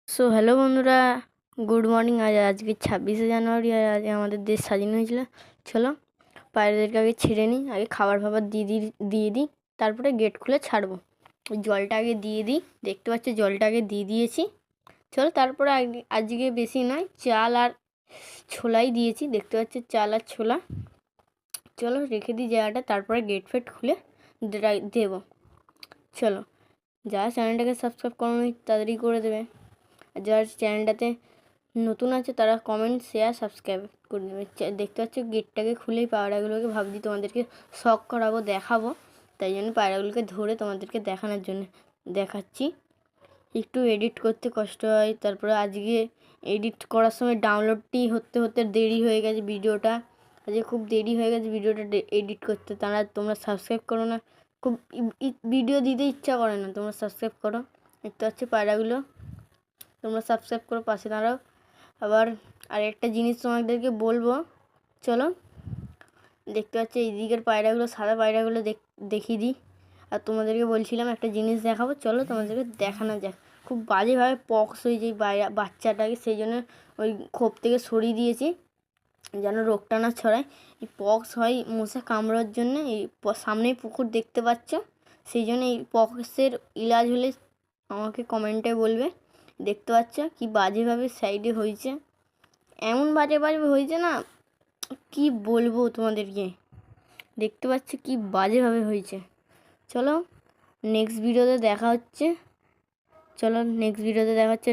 So hello বন্ধুরা, good morning. আজকে 26শে জানুয়ারি, আর আজ আমাদের দেশ স্বাধীন হয়েছিল। চলো পায়রাদেরকে আগে ছেড়ে নিই, আগে খাবার ফাবার দিয়ে দিই, তারপরে গেট খুলে ছাড়বো। ওই জলটা আগে দিয়ে দিই, দেখতে পাচ্ছি জলটা আগে দিয়ে দিয়েছি। চলো তারপরে আজকে বেশি নয়, চাল আর ছোলাই দিয়েছি, দেখতে পাচ্ছি চাল আর ছোলা। চলো রেখে দিই জায়গাটা, তারপরে গেট ফেট খুলে দেবো। চলো, যারা চ্যানেলটাকে সাবস্ক্রাইব করোনি তাড়াতাড়ি করে দেবে, আর যারা চ্যানেলটাতে নতুন আছে তারা কমেন্ট, শেয়ার, সাবস্ক্রাইব করে দেবে। দেখতে পাচ্ছ গেটটাকে খুলেই পায়রাগুলোকে ভাবছি তোমাদেরকে শখ করাবো, দেখাবো, তাই জন্য পায়রাগুলোকে ধরে তোমাদেরকে দেখানোর জন্য দেখাচ্ছি। একটু এডিট করতে কষ্ট হয়, তারপরে আজকে এডিট করার সময় ডাউনলোডটি হতে হতে দেরি হয়ে গেছে ভিডিওটা। আজকে খুব দেরি হয়ে গেছে ভিডিওটা এডিট করতে, তোমরা সাবস্ক্রাইব করো না, খুব ভিডিও দিতে ইচ্ছা করে না, তোমরা সাবস্ক্রাইব করো। দেখতে পাচ্ছ পায়রাগুলো, তোমরা সাবস্ক্রাইব করো, পাশে দাঁড়াও। আবার আরেকটা জিনিস তোমাদেরকে বলবো, চলো দেখতে পাচ্ছ এই দিকের পায়রাগুলো, সাদা পায়রাগুলো দেখিয়ে দিই। আর তোমাদেরকে বলছিলাম একটা জিনিস দেখাবো, চলো তোমাদেরকে দেখানো যাক। খুব বাজেভাবে পক্স হয়েছে এই বাচ্চাটাকে, সেই জন্য ওই খোপ থেকে সরিয়ে দিয়েছি যেন রোগটা না ছড়ায়। এই পক্স হয় মশা কামড়ার জন্য, এই সামনেই পুকুর দেখতে পাচ্ছ, সেই জন্য এই পক্সের ইলাজ হলে আমাকে কমেন্টে বলবে। দেখতে পাচ্ছ কি বাজেভাবে সাইডে হয়েছে, এমন বাজে হয়েছে না, কি বলবো তোমাদেরকে। দেখতে পাচ্ছ কি বাজেভাবে হয়েছে। চলো নেক্সট ভিডিওতে দেখা হচ্ছে,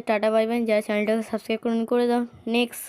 টাটা বাই বাই। যারা চ্যানেলটাকে সাবস্ক্রাইব করে দাও। নেক্সট